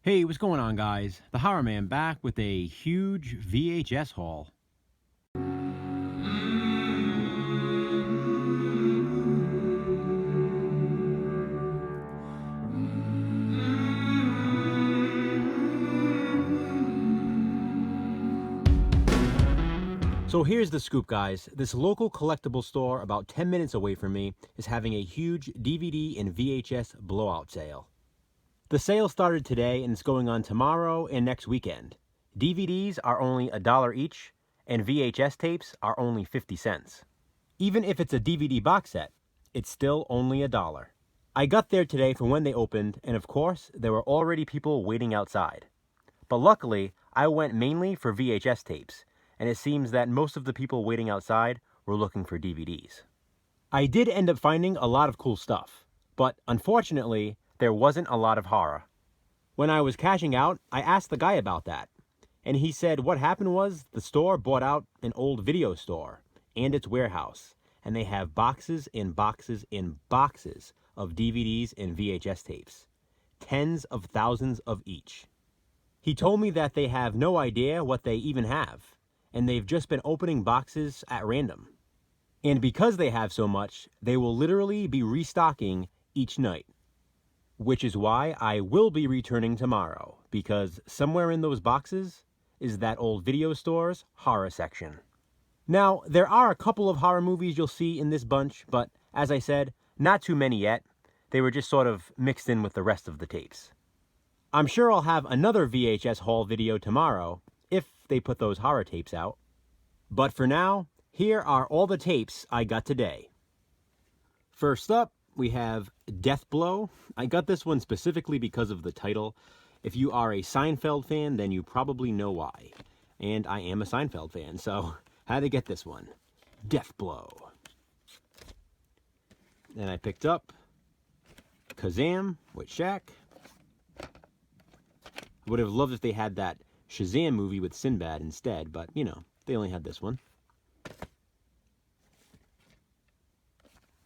Hey, what's going on, guys? The Horror Man back with a huge VHS haul. So here's the scoop, guys. This local collectible store about 10 minutes away from me is having a huge DVD and VHS blowout sale. The sale started today and it's going on tomorrow and next weekend. DVDs are only $1 each and VHS tapes are only 50 cents. Even if it's a DVD box set, it's still only $1. I got there today for when they opened, and of course, there were already people waiting outside. But luckily, I went mainly for VHS tapes, and it seems that most of the people waiting outside were looking for DVDs. I did end up finding a lot of cool stuff, but unfortunately, there wasn't a lot of horror. When I was cashing out, I asked the guy about that, and he said what happened was the store bought out an old video store and its warehouse, and they have boxes and boxes and boxes of DVDs and VHS tapes, tens of thousands of each. He told me that they have no idea what they even have, and they've just been opening boxes at random. And because they have so much, they will literally be restocking each night. Which is why I will be returning tomorrow, because somewhere in those boxes is that old video store's horror section. Now, there are a couple of horror movies you'll see in this bunch, but as I said, not too many yet. They were just sort of mixed in with the rest of the tapes. I'm sure I'll have another VHS haul video tomorrow, if they put those horror tapes out. But for now, here are all the tapes I got today. First up, we have Death Blow. I got this one specifically because of the title. If you are a Seinfeld fan, then you probably know why. And I am a Seinfeld fan, so had to get this one. Death Blow. Then I picked up Kazam with Shaq. I would have loved if they had that Shazam movie with Sinbad instead, but, you know, they only had this one.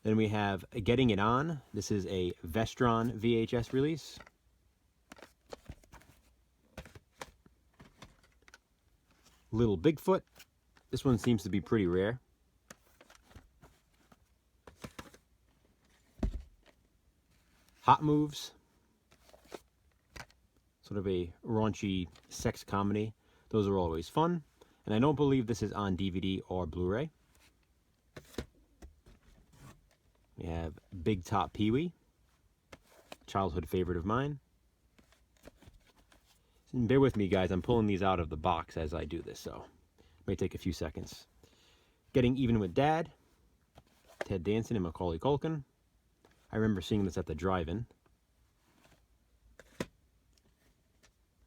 Then we have Getting It On. This is a Vestron VHS release. Little Bigfoot. This one seems to be pretty rare. Hot Moves. Sort of a raunchy sex comedy. Those are always fun. And I don't believe this is on DVD or Blu-ray. We have Big Top Pee-wee. Childhood favorite of mine. And bear with me, guys. I'm pulling these out of the box as I do this, so it may take a few seconds. Getting Even with Dad. Ted Danson and Macaulay Culkin. I remember seeing this at the drive-in.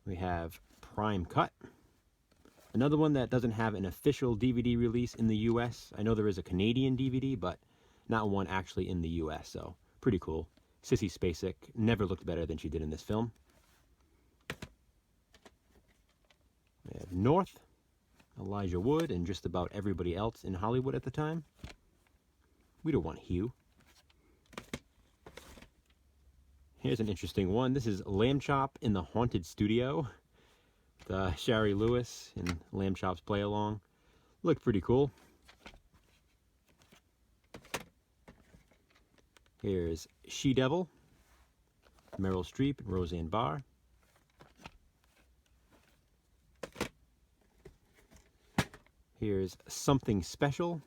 We have Prime Cut. Another one that doesn't have an official DVD release in the US. I know there is a Canadian DVD, but not one actually in the US, so pretty cool. Sissy Spacek never looked better than she did in this film. We have North, Elijah Wood, and just about everybody else in Hollywood at the time. We don't want Hugh. Here's an interesting one. This is Lamb Chop in the Haunted Studio. Shari Lewis and Lamb Chop's play along. Looked pretty cool. Here's She Devil, Meryl Streep and Roseanne Barr. Here's Something Special.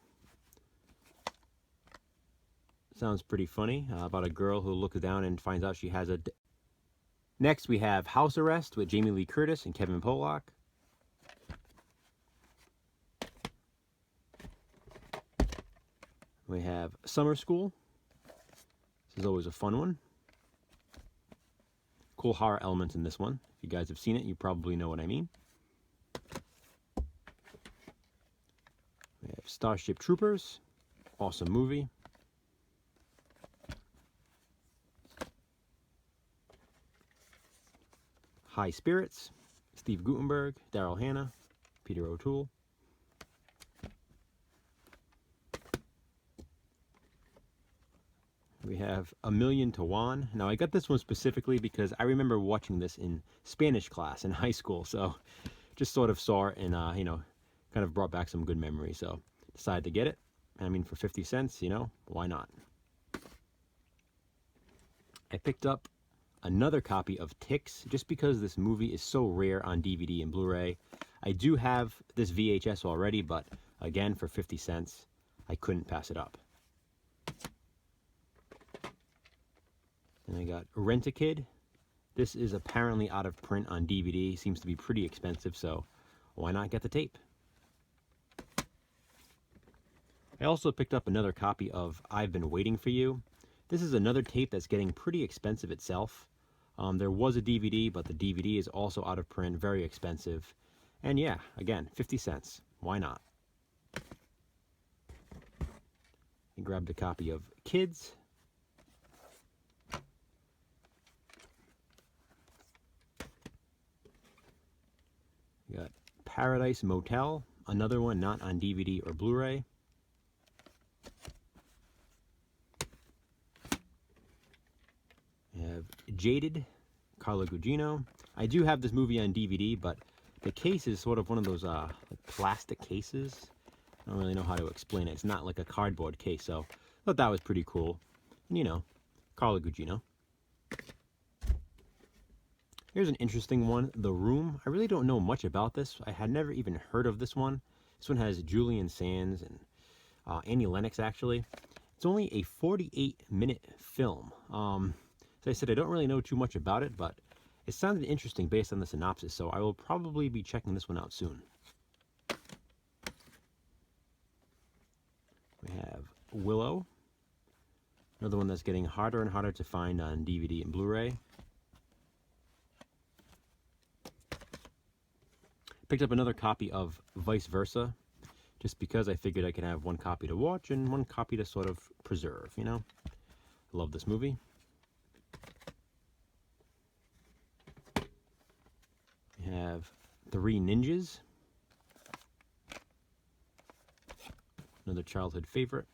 Sounds pretty funny, about a girl who looks down and finds out she has a... Next, we have House Arrest with Jamie Lee Curtis and Kevin Pollak. We have Summer School. This is always a fun one. Cool horror elements in this one. If you guys have seen it, you probably know what I mean. We have Starship Troopers. Awesome movie. High Spirits, Steve Guttenberg, Daryl Hannah, Peter O'Toole. We have have A Million to One. Now, I got this one specifically because I remember watching this in Spanish class in high school. So just sort of saw it and, kind of brought back some good memories. So decided to get it. I mean, for 50 cents, why not? I picked up another copy of Ticks just because this movie is so rare on DVD and Blu-ray. I do have this VHS already, but again, for 50 cents, I couldn't pass it up. And I got Rent-A-Kid. This is apparently out of print on DVD. Seems to be pretty expensive, so why not get the tape? I also picked up another copy of I've Been Waiting for You. This is another tape that's getting pretty expensive itself. There was a DVD, but the DVD is also out of print, very expensive. And yeah, again, 50 cents. Why not? I grabbed a copy of Kids. We got Paradise Motel, another one not on DVD or Blu-ray. We have Jaded, Carla Gugino. I do have this movie on DVD, but the case is sort of one of those like plastic cases. I don't really know how to explain it. It's not like a cardboard case, so I thought that was pretty cool. And Carla Gugino. Here's an interesting one, The Room. I really don't know much about this. I had never even heard of this one. This one has Julian Sands and Annie Lennox, actually. It's only a 48-minute film. As I said, I don't really know too much about it, but it sounded interesting based on the synopsis, so I will probably be checking this one out soon. We have Willow, another one that's getting harder and harder to find on DVD and Blu-ray. Picked up another copy of Vice Versa, just because I figured I could have one copy to watch and one copy to sort of preserve, I love this movie. We have Three Ninjas, another childhood favorite.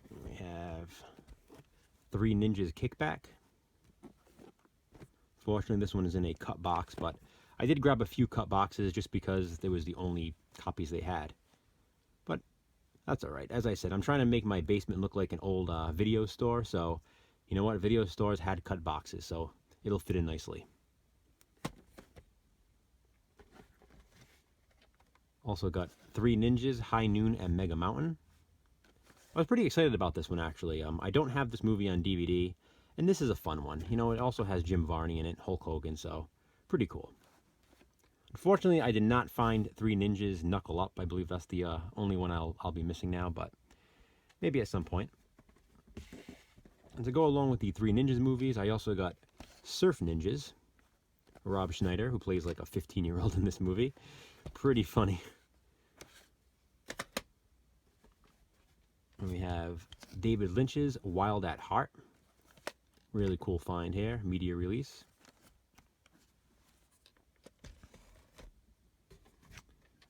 We have Three Ninjas Kickback. Fortunately, this one is in a cut box, but I did grab a few cut boxes just because they was the only copies they had. But that's all right. As I said, I'm trying to make my basement look like an old video store, so you know what? Video stores had cut boxes, so it'll fit in nicely. Also got Three Ninjas, High Noon, and Mega Mountain. I was pretty excited about this one, actually. I don't have this movie on DVD, and this is a fun one. It also has Jim Varney in it, Hulk Hogan, so pretty cool. Unfortunately, I did not find Three Ninjas Knuckle Up. I believe that's the only one I'll be missing now, but maybe at some point. And to go along with the Three Ninjas movies, I also got Surf Ninjas. Rob Schneider, who plays like a 15-year-old in this movie. Pretty funny. And we have David Lynch's Wild at Heart. Really cool find here, media release.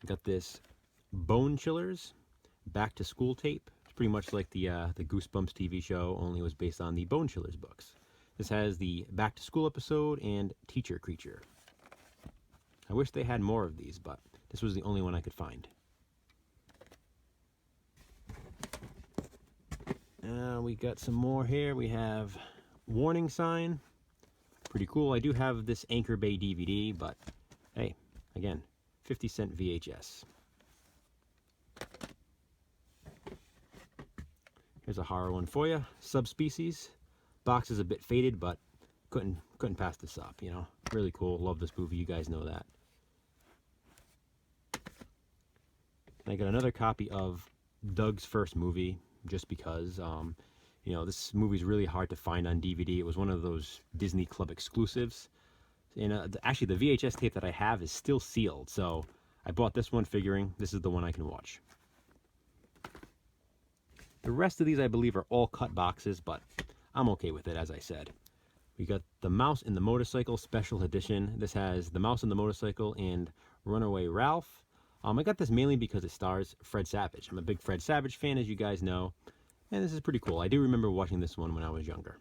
Got this Bone Chillers Back to School tape. It's pretty much like the Goosebumps TV show, only it was based on the Bone Chillers books. This has the Back to School episode and Teacher Creature. I wish they had more of these, but this was the only one I could find. We got some more here. We have Warning Sign. Pretty cool. I do have this Anchor Bay DVD, but hey, again, 50-cent VHS. Here's a horror one for you. Subspecies. Box is a bit faded, but couldn't pass this up, Really cool. Love this movie. You guys know that. I got another copy of Doug's first movie, just because, this movie's really hard to find on DVD. It was one of those Disney Club exclusives. And actually, the VHS tape that I have is still sealed, so I bought this one figuring this is the one I can watch. The rest of these, I believe, are all cut boxes, but I'm okay with it, as I said. We got the Mouse and the Motorcycle Special Edition. This has the Mouse and the Motorcycle and Runaway Ralph, I got this mainly because it stars Fred Savage. I'm a big Fred Savage fan, as you guys know, and this is pretty cool. I do remember watching this one when I was younger.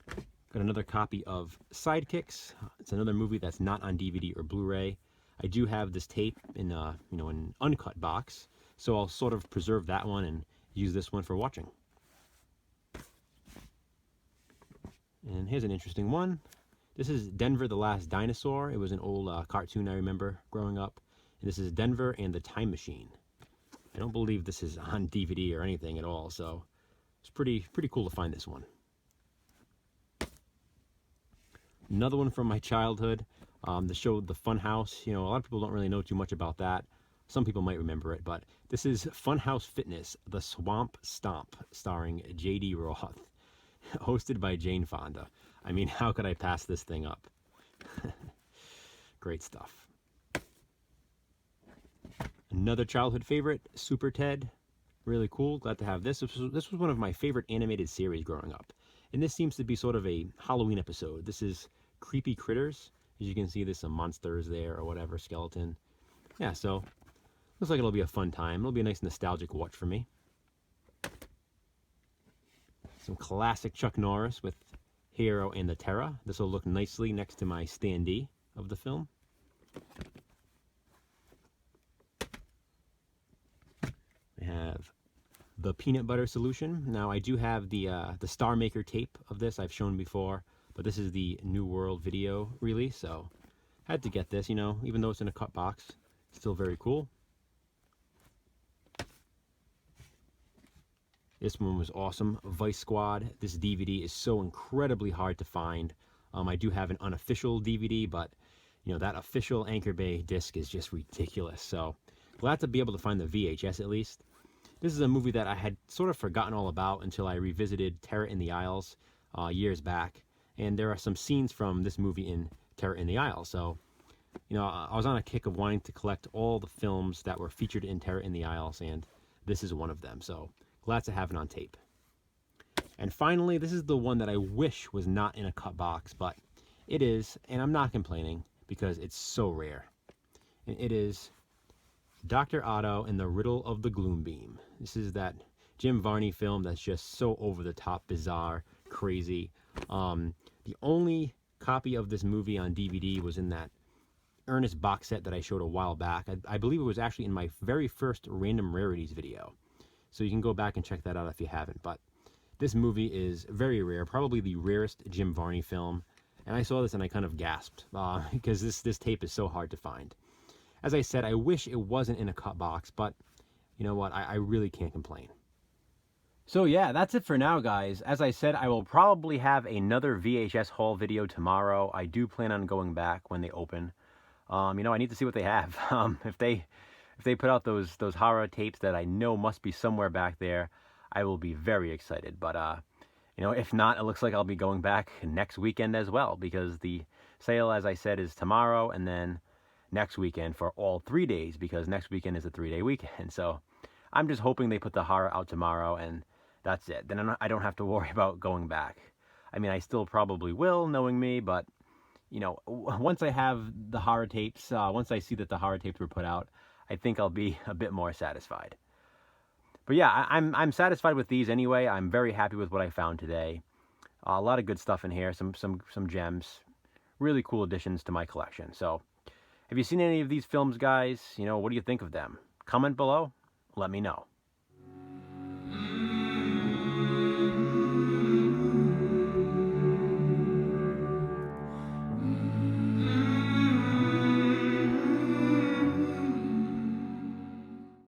Got another copy of Sidekicks. It's another movie that's not on DVD or Blu-ray. I do have this tape in an uncut box, so I'll sort of preserve that one and use this one for watching. And here's an interesting one. This is Denver the Last Dinosaur. It was an old cartoon I remember growing up. And this is Denver and the Time Machine. I don't believe this is on DVD or anything at all, so it's pretty cool to find this one. Another one from my childhood, the show The Funhouse. You know, a lot of people don't really know too much about that. Some people might remember it, but this is Funhouse Fitness, The Swamp Stomp, starring J.D. Roth, hosted by Jane Fonda. I mean, how could I pass this thing up? Great stuff. Another childhood favorite, Super Ted. Really cool. Glad to have this. This was one of my favorite animated series growing up. And this seems to be sort of a Halloween episode. This is Creepy Critters. As you can see, there's some monsters there or whatever, skeleton. Yeah, so looks like it'll be a fun time. It'll be a nice nostalgic watch for me. Some classic Chuck Norris with Hero and the Terror. This will look nicely next to my standee of the film. We have the Peanut Butter Solution. Now I do have the Star Maker tape of this I've shown before, but this is the New World video release, so I had to get this, you know, even though it's in a cut box, still very cool. This one was awesome. Vice Squad. This DVD is so incredibly hard to find. I do have an unofficial DVD, but you know, that official Anchor Bay disc is just ridiculous. So glad to be able to find the VHS at least. This is a movie that I had sort of forgotten all about until I revisited Terror in the Aisles years back. And there are some scenes from this movie in Terror in the Aisles. So, you know, I was on a kick of wanting to collect all the films that were featured in Terror in the Aisles, and this is one of them. So glad to have it on tape. And finally, this is the one that I wish was not in a cut box, but it is, and I'm not complaining because it's so rare. And it is Dr. Otto and the Riddle of the Gloom Beam. This is that Jim Varney film that's just so over the top, bizarre, crazy. The only copy of this movie on DVD was in that Ernest box set that I showed a while back. I believe it was actually in my very first Random Rarities video. So you can go back and check that out if you haven't. But this movie is very rare, probably the rarest Jim Varney film. And I saw this and I kind of gasped because this tape is so hard to find. As I said, I wish it wasn't in a cut box, but you know what? I really can't complain. So yeah, that's it for now, guys. As I said, I will probably have another VHS haul video tomorrow. I do plan on going back when they open. You know, I need to see what they have. If they put out those horror tapes that I know must be somewhere back there, I will be very excited. But you know, if not, it looks like I'll be going back next weekend as well, because the sale, as I said, is tomorrow, and then next weekend for all 3 days, because next weekend is a 3-day weekend. So I'm just hoping they put the horror out tomorrow, and that's it. Then I don't have to worry about going back. I mean, I still probably will, knowing me, but you know, once I have the horror tapes, once I see that the horror tapes were put out, I think I'll be a bit more satisfied. But yeah, I'm satisfied with these anyway. I'm very happy with what I found today. A lot of good stuff in here, some gems, really cool additions to my collection. So, have you seen any of these films, guys? You know, what do you think of them? Comment below. Let me know.